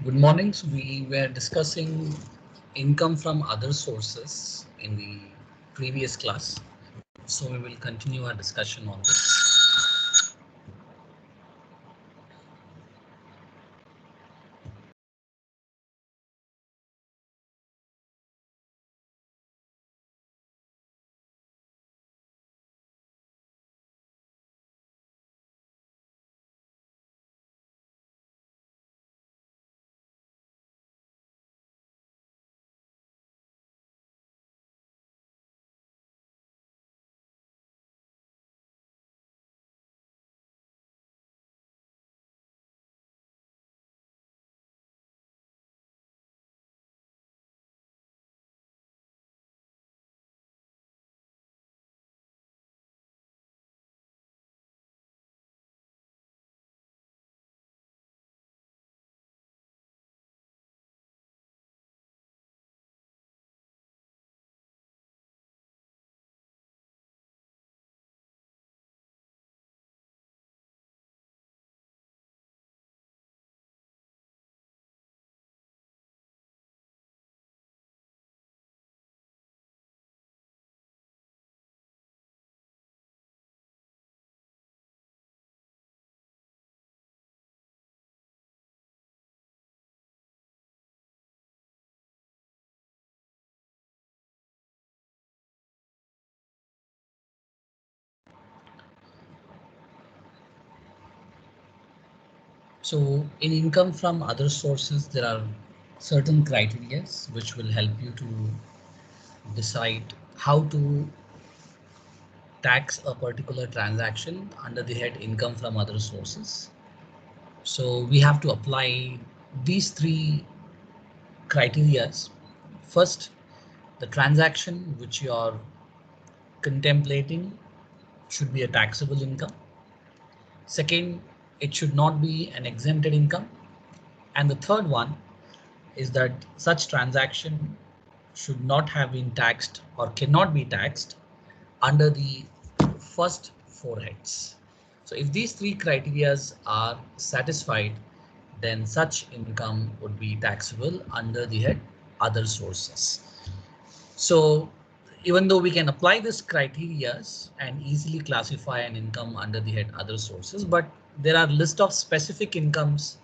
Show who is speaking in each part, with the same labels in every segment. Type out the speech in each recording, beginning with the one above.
Speaker 1: Good morning. So we were discussing income from other sources in the previous class. So we will continue our discussion on this. So in income from other sources, there are certain criteria which will help you to decide how to tax a particular transaction under the head income from other sources. So we have to apply these three criteria. First, the transaction which you are contemplating should be a taxable income. Second, it should not be an exempted income. And the third one is that such transaction should not have been taxed or cannot be taxed under the first four heads. So if these three criteria are satisfied, then such income would be taxable under the head other sources. So even though we can apply this criteria and easily classify an income under the head other sources, but there are list of specific incomes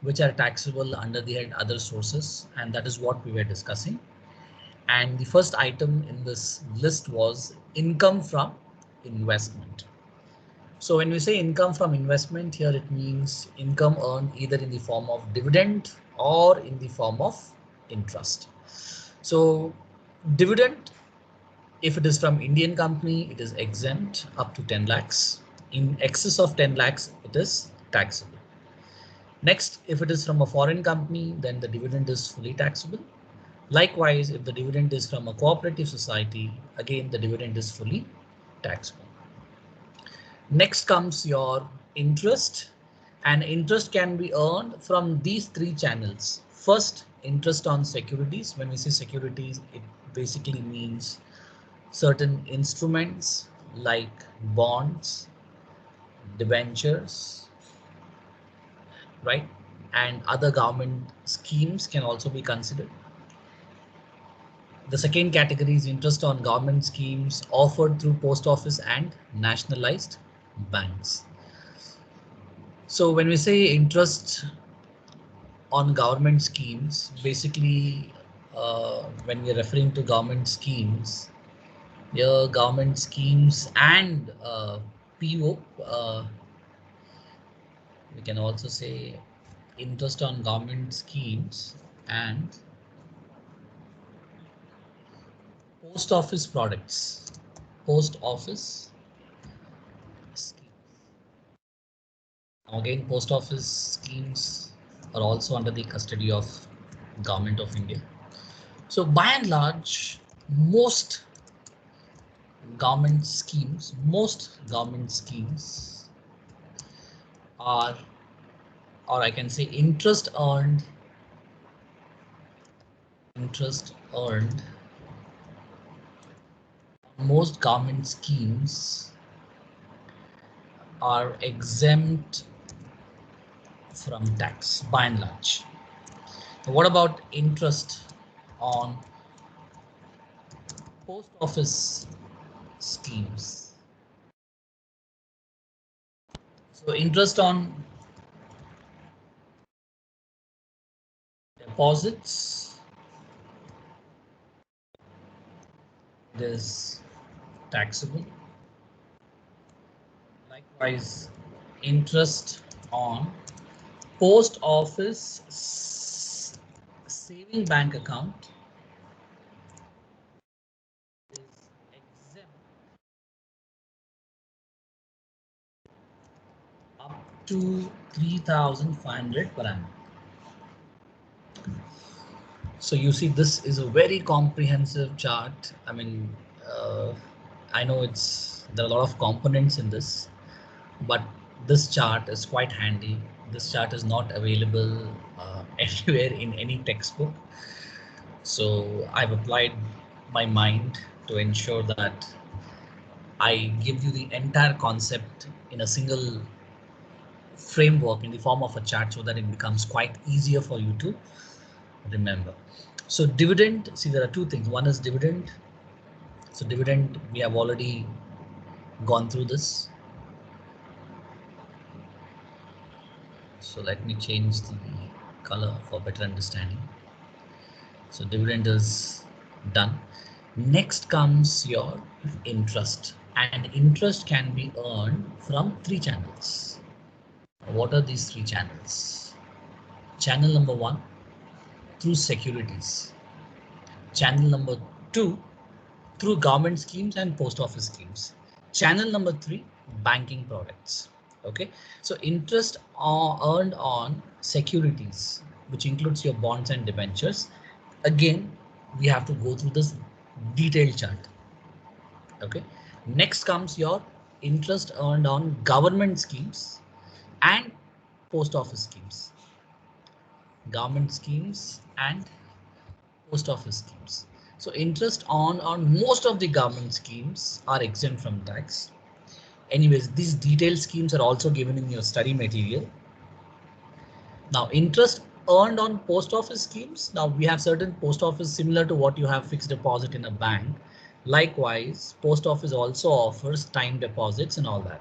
Speaker 1: which are taxable under the head other sources, and that is what we were discussing. And the first item in this list was income from investment. So when we say income from investment here, it means income earned either in the form of dividend or in the form of interest. So dividend, if it is from Indian company, it is exempt up to 10 lakhs. In excess of 10 lakhs, it is taxable. Next, if it is from a foreign company, then the dividend is fully taxable. Likewise, if the dividend is from a cooperative society, again, the dividend is fully taxable. Next comes your interest, and interest can be earned from these three channels. First, interest on securities. When we say securities, it basically means certain instruments like bonds, debentures, right? And other government schemes can also be considered. The second category is interest on government schemes offered through post office and nationalized banks. So when we say interest on government schemes, basically when we're referring to government schemes, your government schemes and PO, we can also say interest on government schemes and post office products, post office schemes. Again, post office schemes are also under the custody of Government of India. So by and large, most government schemes are, or I can say interest earned, most government schemes are exempt from tax by and large. What about interest on post office schemes? So interest on deposits is taxable. Likewise, interest on post office saving bank account is exempt up to 3,500 per annum. So you see, this is a very comprehensive chart. I mean, I know there are a lot of components in this, but this chart is quite handy. This chart is not available anywhere in any textbook. So I've applied my mind to ensure that I give you the entire concept in a single framework in the form of a chart so that it becomes quite easier for you to remember. So dividend, see, there are two things. One is dividend. So dividend, we have already gone through this. So let me change the color for better understanding. So dividend is done. Next comes your interest, and interest can be earned from three channels. What are these three channels? Channel number one, through securities. Channel number two, through government schemes and post office schemes. Channel number three, banking products. Okay, so interest earned on securities, which includes your bonds and debentures. Again, we have to go through this detailed chart. Okay, next comes your interest earned on government schemes and post office schemes. Government schemes and post office schemes. So interest on most of the government schemes are exempt from tax. Anyways, these detailed schemes are also given in your study material. Now, interest earned on post office schemes. Now we have certain post office similar to what you have fixed deposit in a bank. Likewise, post office also offers time deposits and all that.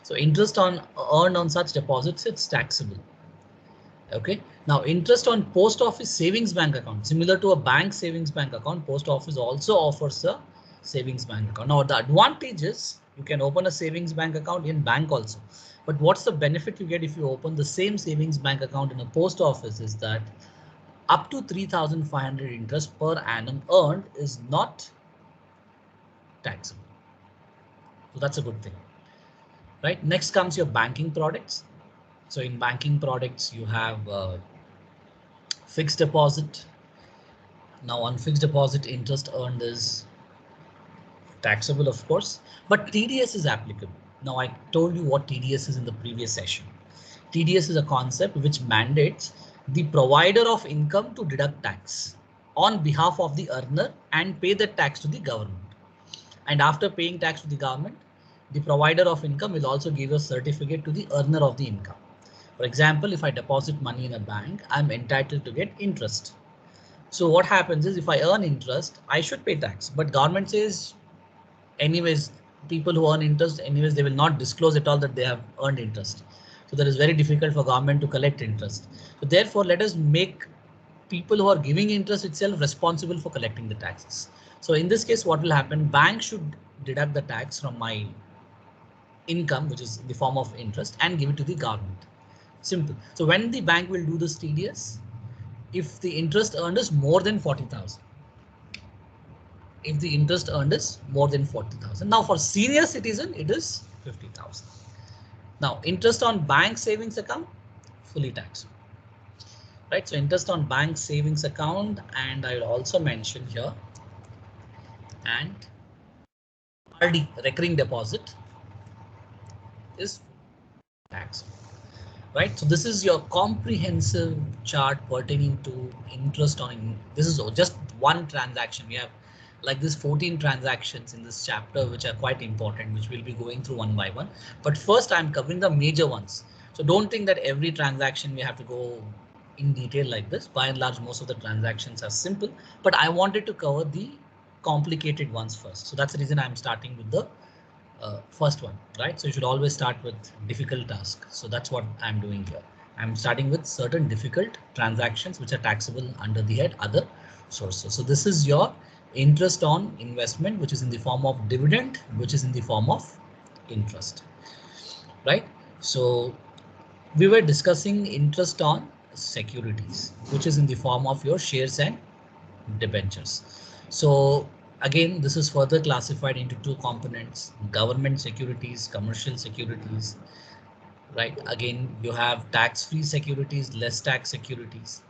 Speaker 1: So interest earned on such deposits, it's taxable. Okay, now interest on post office savings bank account, similar to a bank savings bank account, post office also offers a savings bank account. Now the advantage is you can open a savings bank account in bank also, but what's the benefit you get if you open the same savings bank account in a post office is that up to 3,500 interest per annum earned is not taxable. So that's a good thing, right? Next comes your banking products. So in banking products, you have fixed deposit. Now on fixed deposit, interest earned is taxable, of course, but TDS is applicable. Now I told you what TDS is in the previous session. TDS is a concept which mandates the provider of income to deduct tax on behalf of the earner and pay the tax to the government. And after paying tax to the government, the provider of income will also give a certificate to the earner of the income. For example, if I deposit money in a bank, I'm entitled to get interest. So what happens is if I earn interest, I should pay tax, but government says anyways, people who earn interest anyways, they will not disclose at all that they have earned interest. So that is very difficult for government to collect interest. So therefore, let us make people who are giving interest itself responsible for collecting the taxes. So in this case, what will happen? Bank should deduct the tax from my income, which is in the form of interest, and give it to the government. Simple. So when the bank will do this TDS, if the interest earned is more than 40,000. If the interest earned is more than 40,000. Now for senior citizen, it is 50,000. Now interest on bank savings account, fully taxable. Right, so interest on bank savings account, and I will also mention here, and RD, recurring deposit, is taxable. Right, so this is your comprehensive chart pertaining to interest on. This is just one transaction. We have like this 14 transactions in this chapter, which are quite important, which we'll be going through one by one. But first I'm covering the major ones. So don't think that every transaction we have to go in detail like this. By and large, most of the transactions are simple, but I wanted to cover the complicated ones first. So that's the reason I'm starting with the first one, right? So you should always start with difficult task. So that's what I'm doing here. I'm starting with certain difficult transactions which are taxable under the head other sources. So this is your interest on investment, which is in the form of dividend, which is in the form of interest, right? So we were discussing interest on securities, which is in the form of your shares and debentures. So again, this is further classified into two components: government securities, commercial securities, right? Again, you have tax-free securities, less tax securities.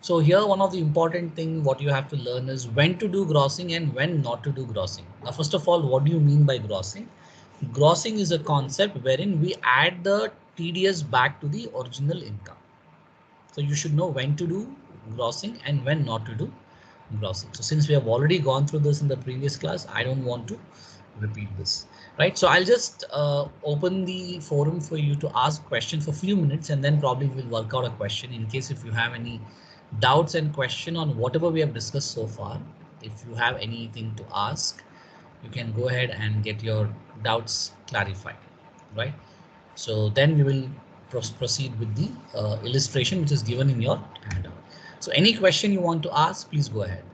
Speaker 1: So here, one of the important thing what you have to learn is when to do grossing and when not to do grossing. Now, first of all, what do you mean by grossing? Grossing is a concept wherein we add the TDS back to the original income. So you should know when to do grossing and when not to do grossing. So since we have already gone through this in the previous class, I don't want to repeat this, right? So I'll just open the forum for you to ask questions for a few minutes, and then probably we'll work out a question in case if you have any doubts and question on whatever we have discussed so far. If you have anything to ask, you can go ahead and get your doubts clarified, right? So then we will proceed with the illustration which is given in your handout. So any question you want to ask, please go ahead.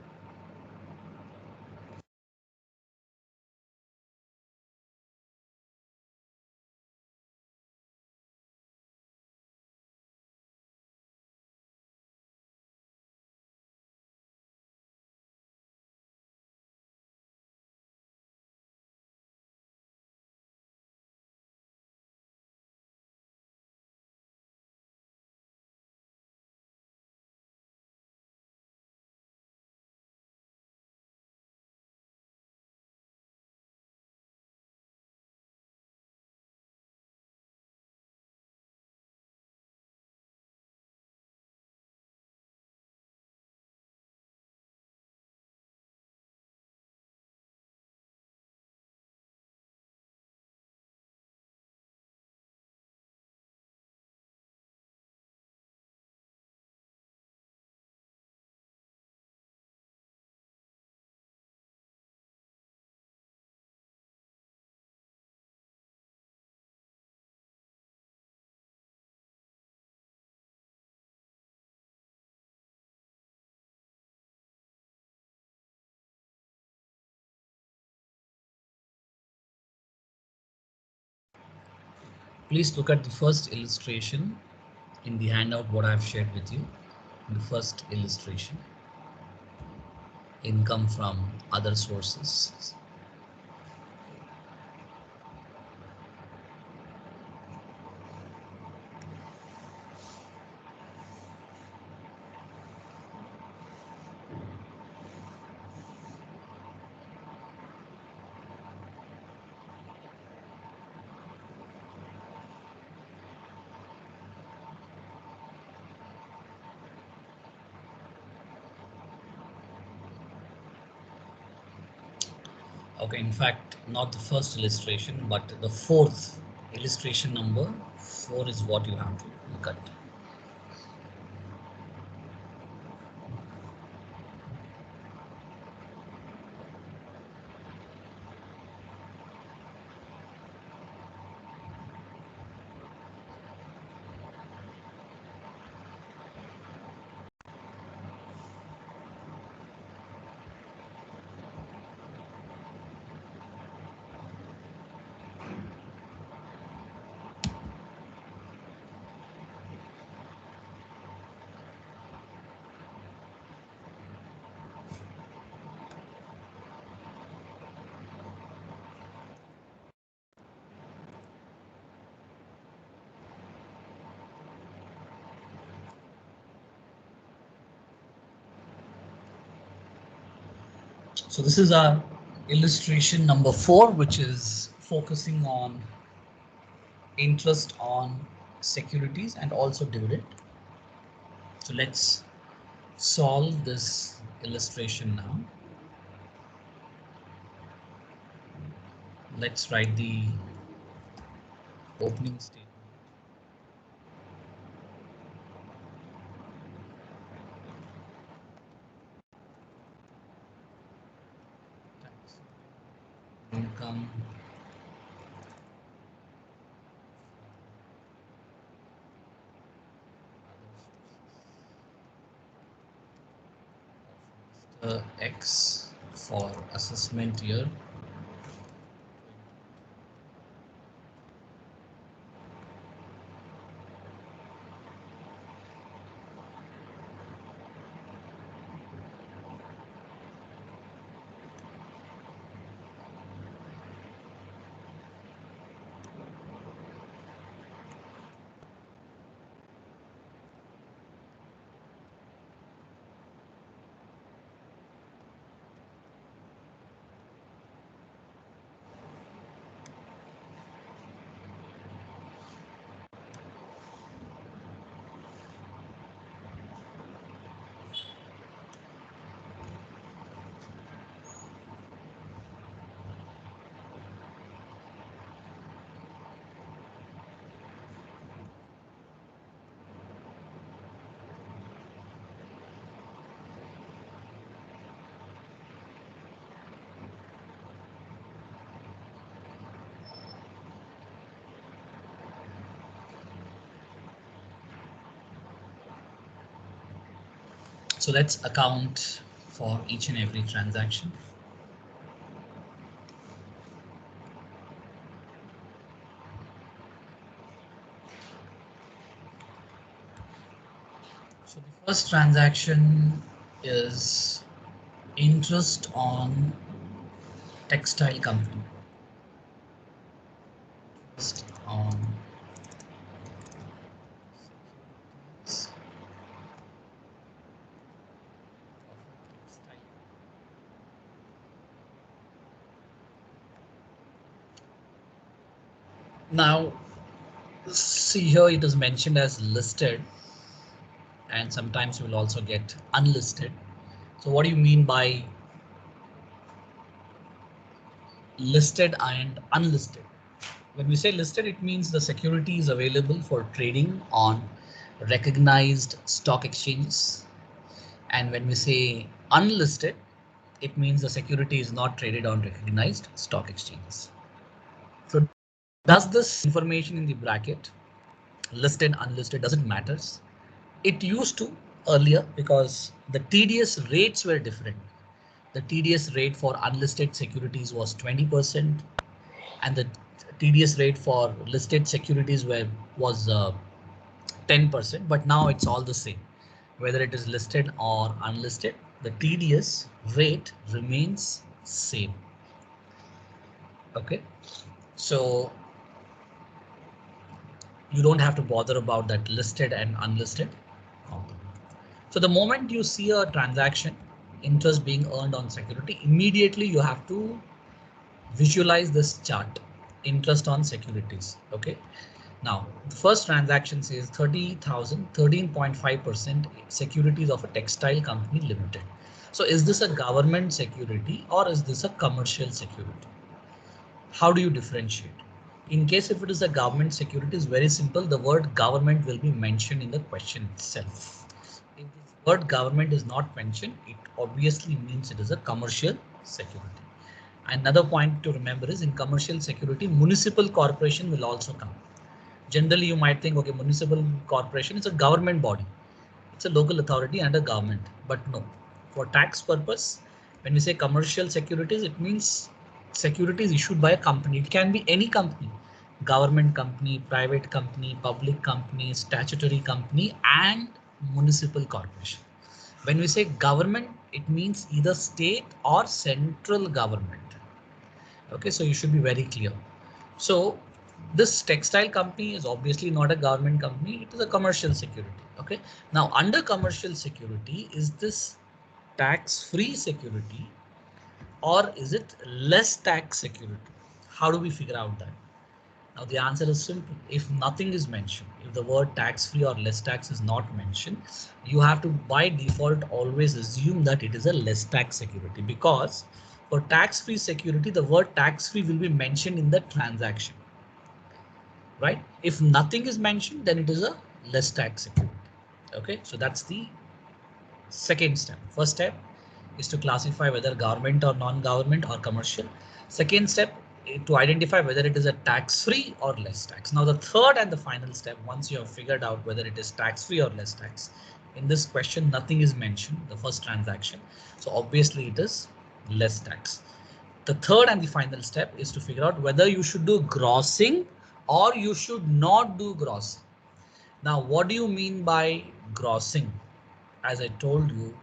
Speaker 1: Please look at the first illustration in the handout what I've shared with you. The first illustration, income from other sources. Okay, in fact, not the first illustration, but the fourth illustration. Number 4 is what you have to look at. So this is our illustration number 4, which is focusing on interest on securities and also dividend. So let's solve this illustration now. Let's write the opening statement. income X for assessment year. So let's account for each and every transaction. So the first transaction is interest on textile company. Interest on now, see here it is mentioned as listed, and sometimes you will also get unlisted. So what do you mean by listed and unlisted? When we say listed, it means the security is available for trading on recognized stock exchanges. And when we say unlisted, it means the security is not traded on recognized stock exchanges. So does this information in the bracket, listed, unlisted, doesn't matter? It used to earlier because the TDS rates were different. The TDS rate for unlisted securities was 20%, and the TDS rate for listed securities was 10%. But now it's all the same, whether it is listed or unlisted. The TDS rate remains same. Okay, so you don't have to bother about that listed and unlisted. So the moment you see a transaction, interest being earned on security, immediately you have to visualize this chart, interest on securities. Okay. Now, the first transaction says 30,000, 13.5% securities of a textile company limited. So is this a government security or is this a commercial security? How do you differentiate? In case if it is a government security, is very simple. The word government will be mentioned in the question itself. If the word government is not mentioned, it obviously means it is a commercial security. Another point to remember is in commercial security, municipal corporation will also come. Generally, you might think, okay, municipal corporation is a government body. It's a local authority and a government, but no. For tax purpose, when we say commercial securities, it means securities issued by a company. It can be any company, government company, private company, public company, statutory company, and municipal corporation. When we say government, it means either state or central government. Okay, so you should be very clear. So this textile company is obviously not a government company, it is a commercial security. Okay, now under commercial security, is this tax-free security or is it less tax security? How do we figure out that? Now the answer is simple. If nothing is mentioned, if the word tax-free or less tax is not mentioned, you have to by default always assume that it is a less tax security, because for tax-free security, the word tax-free will be mentioned in the transaction. Right? If nothing is mentioned, then it is a less tax security. Okay, so that's the second step. First step is to classify whether government or non-government or commercial. Second step, to identify whether it is a tax-free or less tax. Now the third and the final step, once you have figured out whether it is tax-free or less tax, in this question nothing is mentioned, the first transaction, so obviously it is less tax. The third and the final step is to figure out whether you should do grossing or you should not do grossing. Now what do you mean by grossing? As I told you,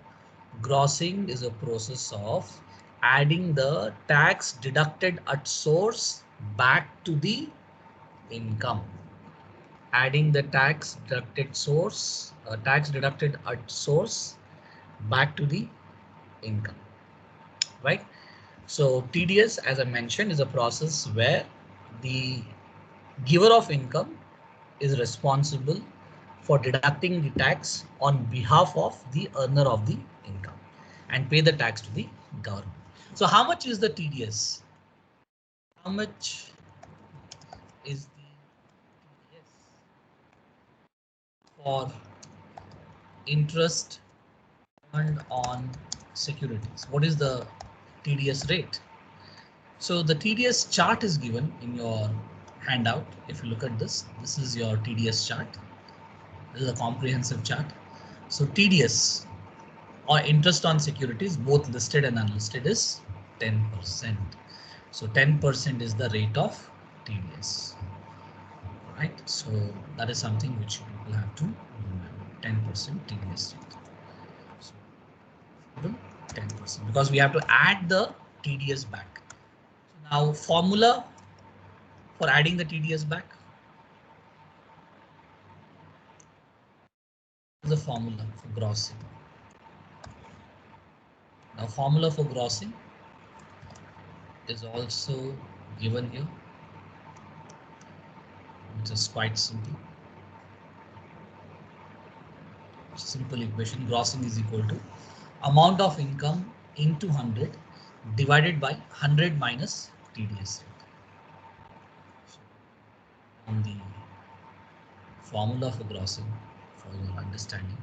Speaker 1: grossing is a process of adding the tax deducted at source back to the income. Adding the tax deducted at source back to the income, right? So TDS, as I mentioned, is a process where the giver of income is responsible for deducting the tax on behalf of the earner of the income and pay the tax to the government. So how much is the TDS? How much is the TDS for interest earned on securities? What is the TDS rate? So the TDS chart is given in your handout. If you look at this, this is your TDS chart. This is a comprehensive chart. So TDS or interest on securities, both listed and unlisted, is 10%. So 10% is the rate of TDS, right? So that is something which people have to remember, 10% TDS rate. So 10% because we have to add the TDS back. So now formula for adding the TDS back. The formula for grossing. Now formula for grossing is also given here, which is quite simple. Simple equation. Grossing is equal to amount of income into 100 divided by 100 minus TDS rate. So on the formula for grossing, for your understanding,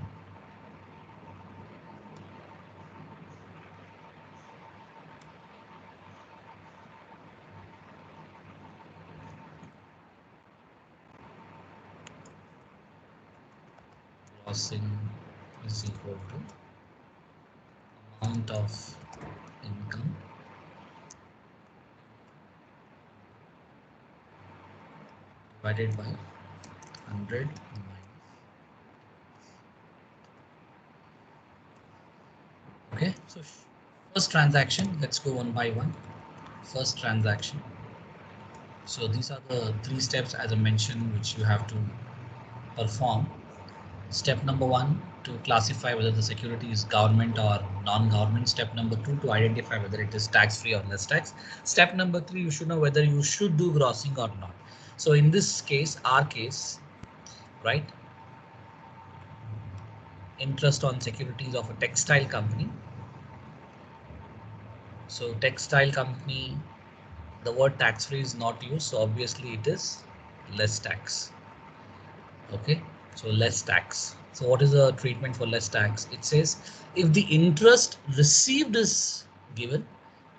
Speaker 1: grossing is equal to amount of income divided by 100 minus. Okay, so first transaction, let's go one by one. First transaction. So these are the 3 steps, as I mentioned, which you have to perform. Step number 1, to classify whether the security is government or non-government. Step number 2, to identify whether it is tax-free or less tax. Step number 3, you should know whether you should do grossing or not. So in this case, our case, right, interest on securities of a textile company. So textile company, the word tax-free is not used, so obviously it is less tax. Okay, so less tax. So what is the treatment for less tax? It says if the interest received is given,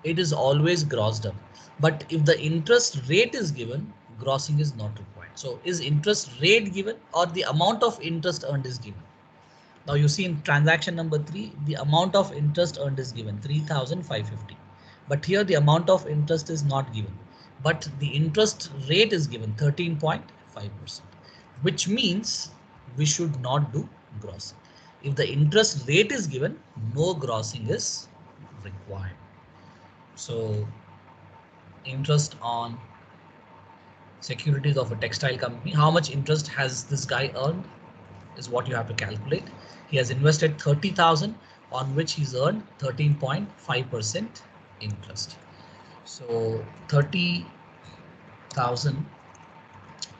Speaker 1: it is always grossed up. But if the interest rate is given, grossing is not required. So is interest rate given or the amount of interest earned is given? Now you see in transaction number 3, the amount of interest earned is given 3,550. But here the amount of interest is not given, but the interest rate is given 13.5%, which means we should not do grossing. If the interest rate is given, no grossing is required. So interest on securities of a textile company, how much interest has this guy earned is what you have to calculate. He has invested 30,000 on which he's earned 13.5% interest. So 30,000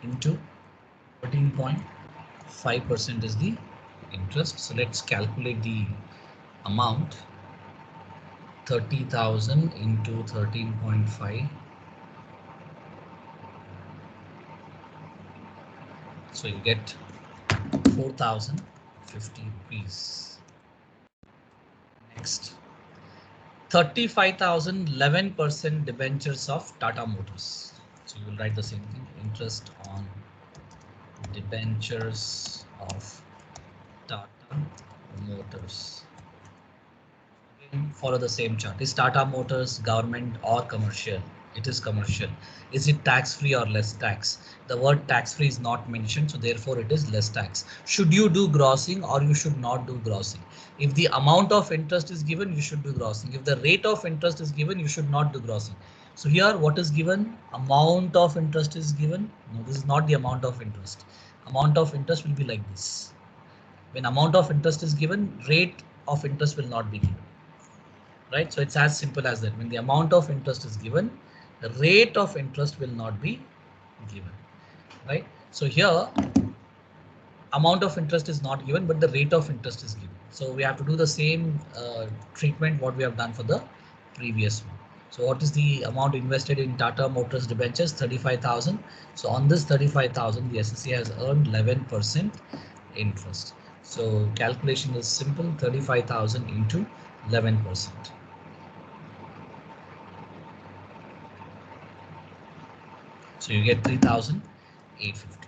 Speaker 1: into 13.5% is the interest. So let's calculate the amount. 30,000 into 13.5. So you get 4,050 rupees. Next, 35,000, 11% debentures of Tata Motors. So you will write the same thing, interest on debentures of Tata Motors. Again, follow the same chart. Is Tata Motors government or commercial? It is commercial. Is it tax free or less tax? The word tax free is not mentioned, so therefore it is less tax. Should you do grossing or you should not do grossing? If the amount of interest is given, you should do grossing. If the rate of interest is given, you should not do grossing. So here what is given? Amount of interest is given. No, this is not the amount of interest. Amount of interest will be like this. When amount of interest is given, rate of interest will not be given. Right, so it's as simple as that. When the amount of interest is given, the rate of interest will not be given. Right, so here amount of interest is not given, but the rate of interest is given. So we have to do the same treatment what we have done for the previous one. So what is the amount invested in Tata Motors debentures? 35,000. So on this 35,000, the SSC has earned 11% interest. So calculation is simple, 35,000 into 11%. So you get 3,850.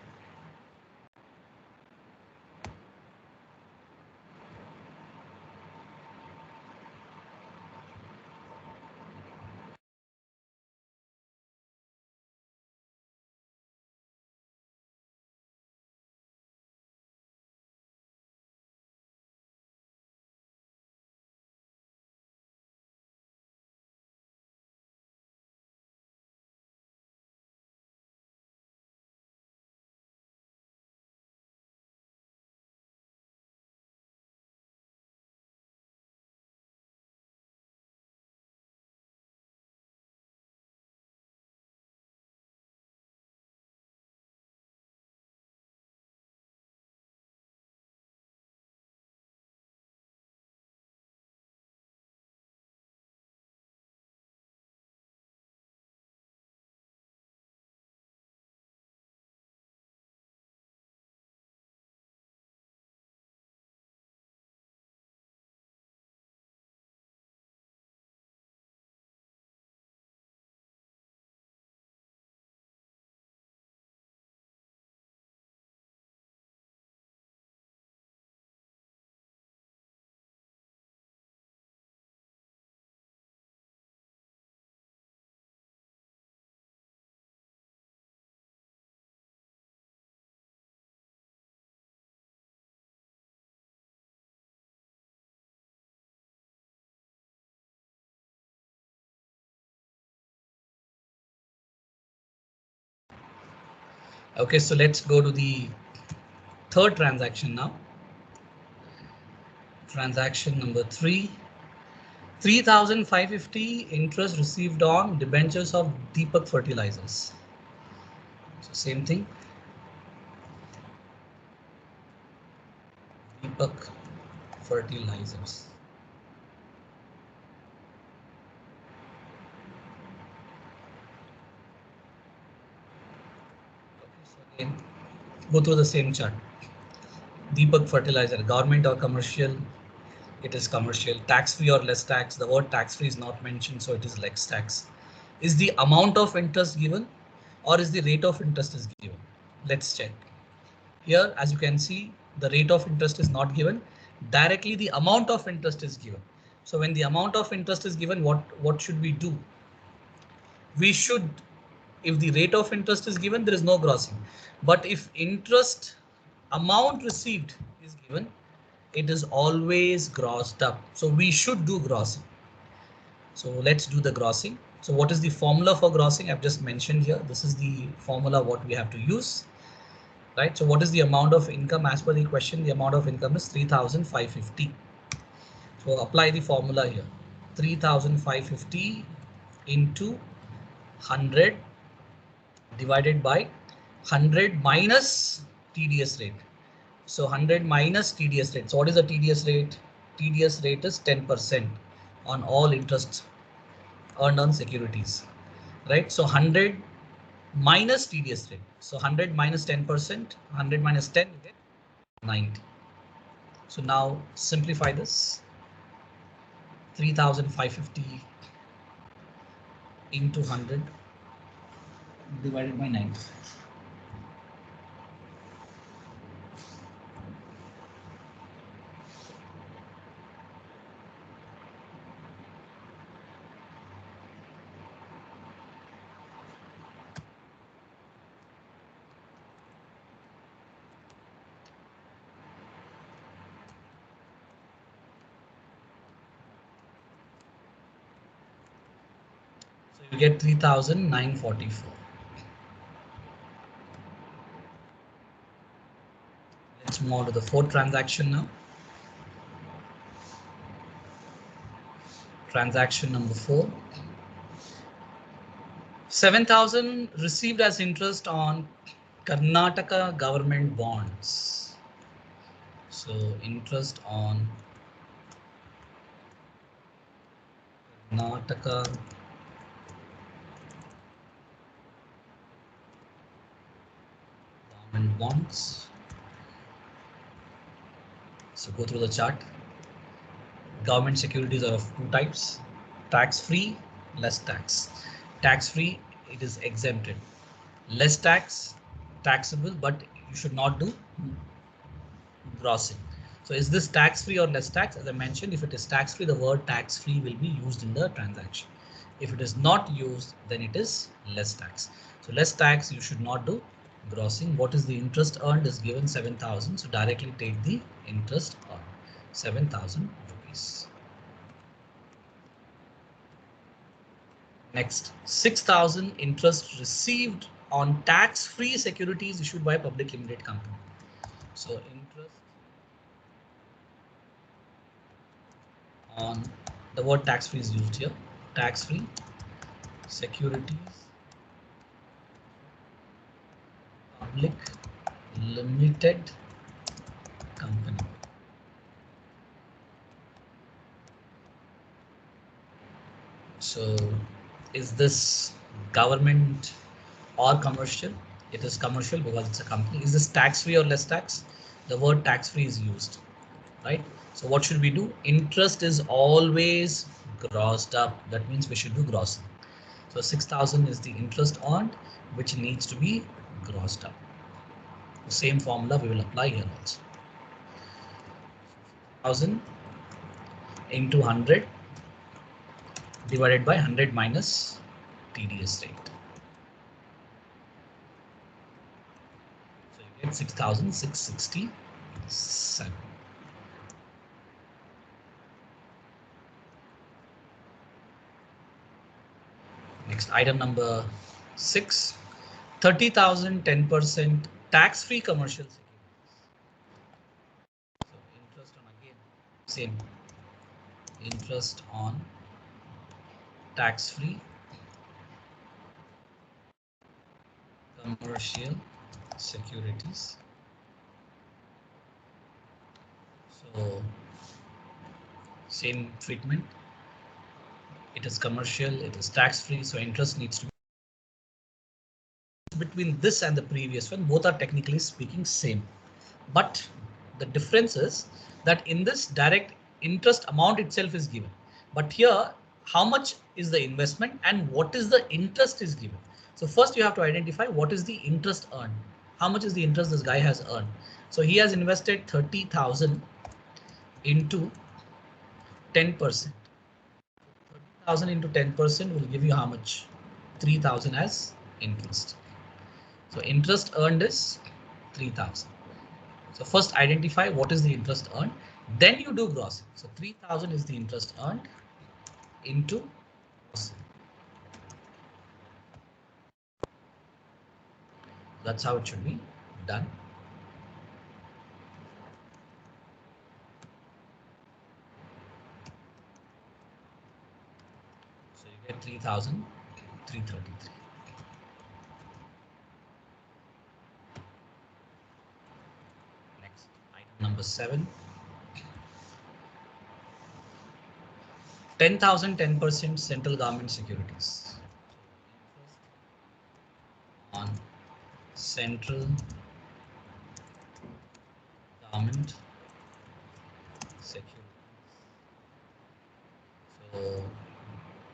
Speaker 1: Okay, so let's go to the third transaction now. Transaction number 3. 3,550 interest received on debentures of Deepak Fertilizers. So same thing. Deepak Fertilizers. Okay, so again, go through the same chart. Deepak Fertilizer, government or commercial? It is commercial. Tax free or less tax? The word tax free is not mentioned, so it is less tax. Is the amount of interest given or is the rate of interest is given? Let's check. Here, as you can see, the rate of interest is not given. Directly the amount of interest is given. So when the amount of interest is given, what should we do? We should, if the rate of interest is given, there is no grossing. But if interest amount received is given, it is always grossed up. So we should do grossing. So let's do the grossing. So what is the formula for grossing? I've just mentioned here. This is the formula what we have to use. Right. So what is the amount of income as per the question? The amount of income is 3,550. So apply the formula here. 3,550 into 100 divided by 100 minus TDS rate. So 100 minus TDS rate. So what is the TDS rate? TDS rate is 10% on all interest earned on securities. Right. So 100 minus TDS rate. So 100 minus 10%, 100 minus 10, you get 90. So now simplify this. 3,550 into 100 divided by 9. So you get 3,944. Let's move on to the fourth transaction now. Transaction number 4. 7,000 received as interest on Karnataka government bonds. So interest on Karnataka government bonds. So go through the chart. Government securities are of two types: tax-free, less tax. Tax-free, it is exempted. Less tax, taxable, but you should not do grossing. So is this tax-free or less tax? As I mentioned, if it is tax-free, the word tax-free will be used in the transaction. If it is not used, then it is less tax. So less tax, you should not do grossing. What is the interest earned is given 7,000. So directly take the interest earned, 7,000 rupees. Next, 6,000 interest received on tax-free securities issued by a public limited company. So interest on, the word tax-free is used here, tax-free securities public limited company. So is this government or commercial? It is commercial because it's a company. Is this tax-free or less tax? The word tax-free is used, right? So what should we do? Interest is always grossed up. That means we should do grossing. So 6,000 is the interest earned, which needs to be grossed up. The same formula we will apply here also. 1,000 into 100 divided by 100 minus TDS rate. So you get 6,667. Next, item number 6, 30,000 10% tax-free commercial securities. So interest on, again, same, interest on tax-free commercial securities. So same treatment. It is commercial, it is tax-free, so interest needs to be between this and the previous one. Both are technically speaking same, but the difference is that in this direct interest amount itself is given, but here how much is the investment and what is the interest is given. So first you have to identify what is the interest earned, how much is the interest this guy has earned. So he has invested 30,000 into 10%. 30,000 into 10% will give you how much? 3,000 as interest. So interest earned is 3,000. So first identify what is the interest earned, then you do grossing. So 3,000 is the interest earned into grossing. That's how it should be done. So you get 3,333. Next, item number 7. 10,000 10% central government securities. So interest on central government securities. So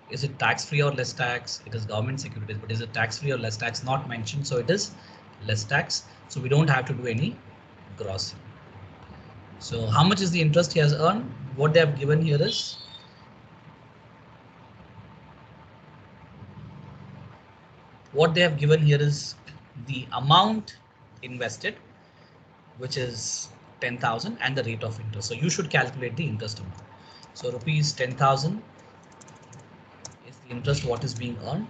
Speaker 1: is it tax free or less tax? It is government securities, but is it tax free or less tax? Not mentioned, so it is less tax. So we don't have to do any grossing. So how much is the interest he has earned? What they have given here is the amount invested, which is 10,000, and the rate of interest. So you should calculate the interest amount. So rupees 10,000 is the interest what is being earned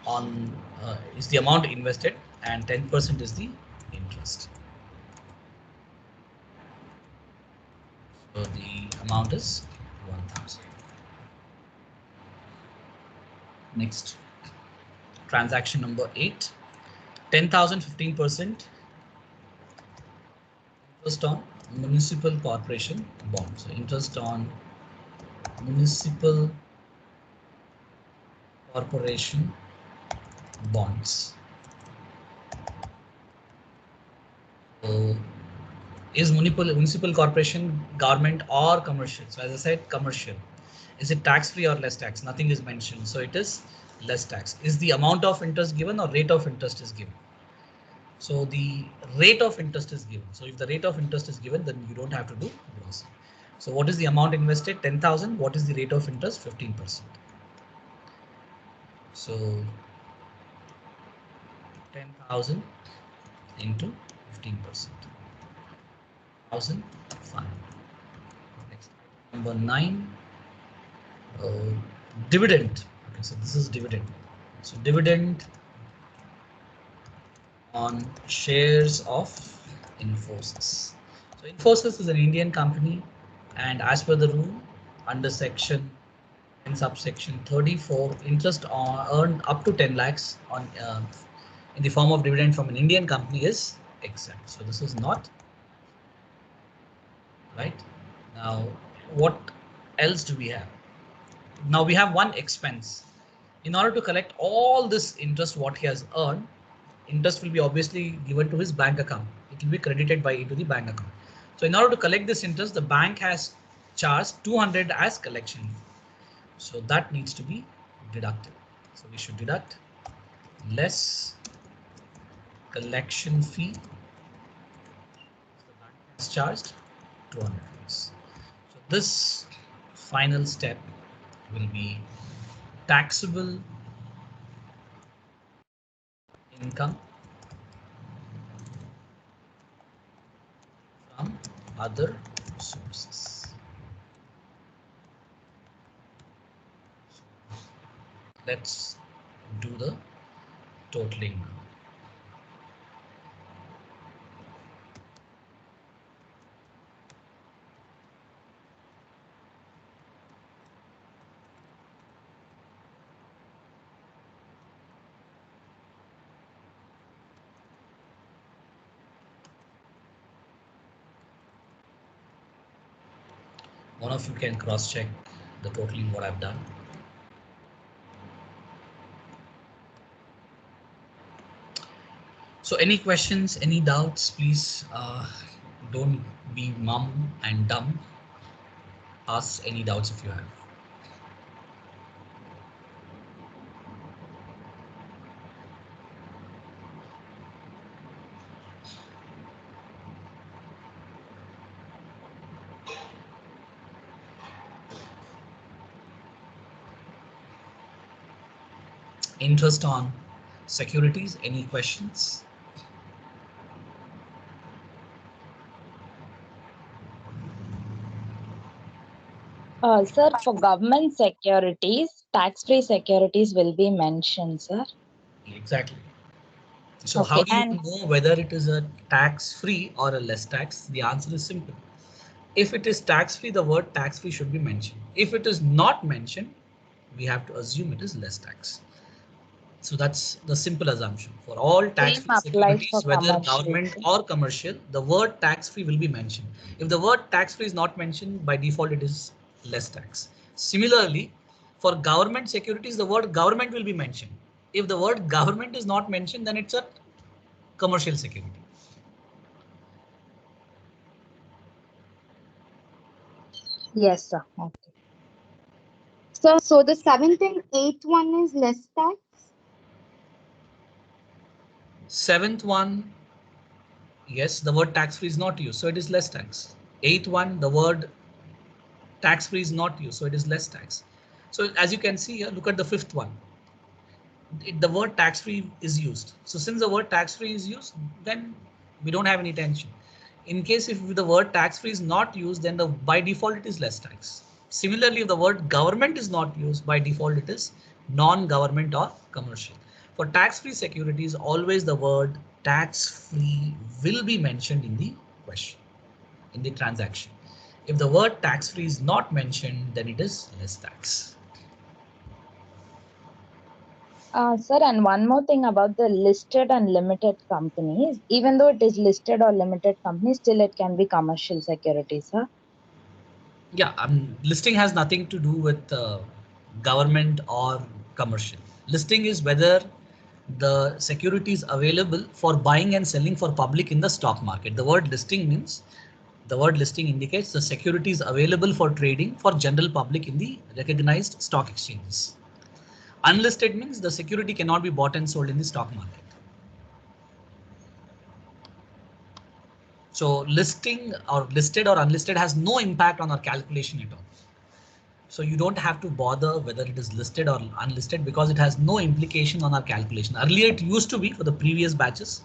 Speaker 1: on is the amount invested, and 10% is the interest. So the amount is 1,000. Next, transaction number 8, 10,000, 15% interest on municipal corporation bonds. So interest on municipal corporation bonds. So is municipal corporation government or commercial? So as I said, commercial. Is it tax free or less tax? Nothing is mentioned, so it is less tax. Is the amount of interest given or rate of interest is given? So the rate of interest is given. So if the rate of interest is given, then you don't have to do gross. So what is the amount invested? 10,000. What is the rate of interest? 15%. So 10,000 into 15%. 1,500. Next, number 9. Dividend. Okay, so this is dividend. So dividend on shares of Infosys. So Infosys is an Indian company, and as per the rule under section in subsection 34, interest on earned up to 10 lakhs on in the form of dividend from an Indian company is exempt. So this is not right. Now what else do we have? Now we have one expense. In order to collect all this interest what he has earned, interest will be obviously given to his bank account. It will be credited by into the bank account. So in order to collect this interest, the bank has charged 200 as collection. So that needs to be deducted. So we should deduct less collection fee. The bank has charged 200 rupees. So this final step will be taxable income from other sources. Let's do the totaling now. One of you can cross check the totaling what I've done. So any questions, any doubts, please don't be mum and dumb. Ask any doubts if you have. Interest on securities, any questions?
Speaker 2: Sir, for government securities, tax-free securities will be mentioned, sir.
Speaker 1: Exactly. So how
Speaker 2: Okay,
Speaker 1: do you
Speaker 2: and
Speaker 1: know whether it is a tax-free or a less tax? The answer is simple. If it is tax-free, the word tax-free should be mentioned. If it is not mentioned, we have to assume it is less tax. So that's the simple assumption. For all
Speaker 2: same
Speaker 1: tax-free
Speaker 2: applies for
Speaker 1: securities, whether
Speaker 2: commercial.
Speaker 1: government or commercial, the word tax-free will be mentioned. If the word tax-free is not mentioned, by default it is less tax. Similarly, for government securities, the word government will be mentioned. If the word government is not mentioned, then it's a commercial security.
Speaker 2: Yes, sir. Okay.
Speaker 3: Sir, so the 7th and 8th one is less tax?
Speaker 1: 7th one, yes, the word tax free is not used, so it is less tax. 8th one, the word tax free is not used, so it is less tax. So as you can see here, look at the 5th one. The word tax free is used. So since the word tax free is used, then we don't have any tension. In case if the word tax free is not used, then by default it is less tax. Similarly, if the word government is not used, by default it is non-government or commercial. For tax free securities, always the word tax free will be mentioned in the question, in the transaction. If the word tax free is not mentioned, then it is less tax.
Speaker 2: Sir, and one more thing about the listed and limited companies. Even though it is listed or limited companies, still it can be commercial securities, sir.
Speaker 1: Yeah, listing has nothing to do with government or commercial. Listing is whether the security is available for buying and selling for public in the stock market. The word listing indicates the security is available for trading for general public in the recognized stock exchanges. Unlisted means the security cannot be bought and sold in the stock market. So listing or listed or unlisted has no impact on our calculation at all. So you don't have to bother whether it is listed or unlisted because it has no implication on our calculation. Earlier it used to be for the previous batches,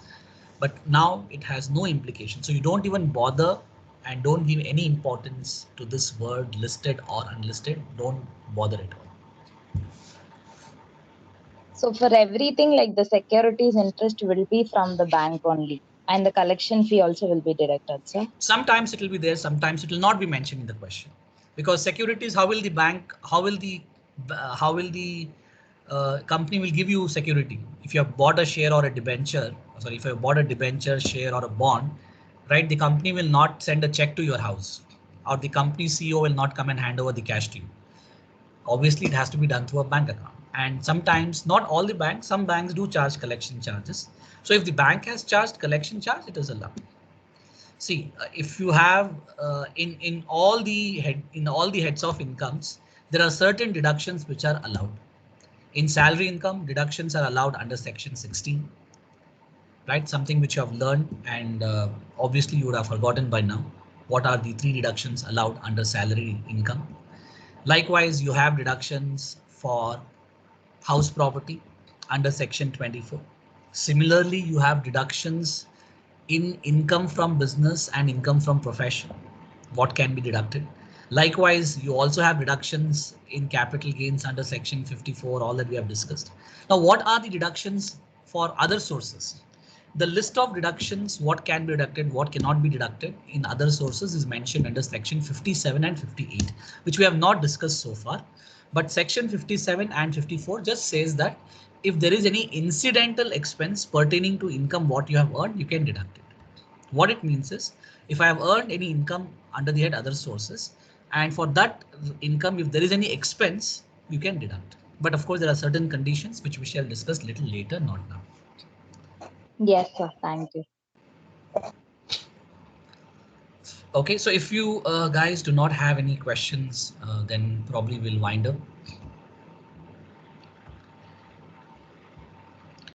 Speaker 1: but now it has no implication. So you don't even bother and don't give any importance to this word listed or unlisted. Don't bother at all.
Speaker 2: So for everything, like the securities interest will be from the bank only, and the collection fee also will be deducted, sir.
Speaker 1: Sometimes it will be there, sometimes it will not be mentioned in the question, because securities, how will the bank, how will the company will give you security? If you have bought a share or a debenture, sorry, if you have bought a debenture, share or a bond, right, the company will not send a check to your house, or the company CEO will not come and hand over the cash to you. Obviously it has to be done through a bank account, and sometimes, not all the banks, some banks do charge collection charges. So if the bank has charged collection charge, it is allowed. See, if you have in all the heads of incomes, there are certain deductions which are allowed. In salary income, deductions are allowed under section 16, right? Something which you have learned, and obviously you would have forgotten by now. What are the 3 deductions allowed under salary income? Likewise, you have deductions for house property under section 24. Similarly, you have deductions in income from business and income from profession. What can be deducted? Likewise, you also have deductions in capital gains under section 54, all that we have discussed. Now, what are the deductions for other sources? The list of deductions, what can be deducted, what cannot be deducted in other sources, is mentioned under section 57 and 58, which we have not discussed so far. But section 57 and 54 just says that if there is any incidental expense pertaining to income what you have earned, you can deduct it. What it means is, if I have earned any income under the head other sources, and for that income, if there is any expense, you can deduct. But of course, there are certain conditions which we shall discuss little later, not now.
Speaker 2: Yes, sir. Thank you.
Speaker 1: Okay, so if you guys do not have any questions, then probably we'll wind up.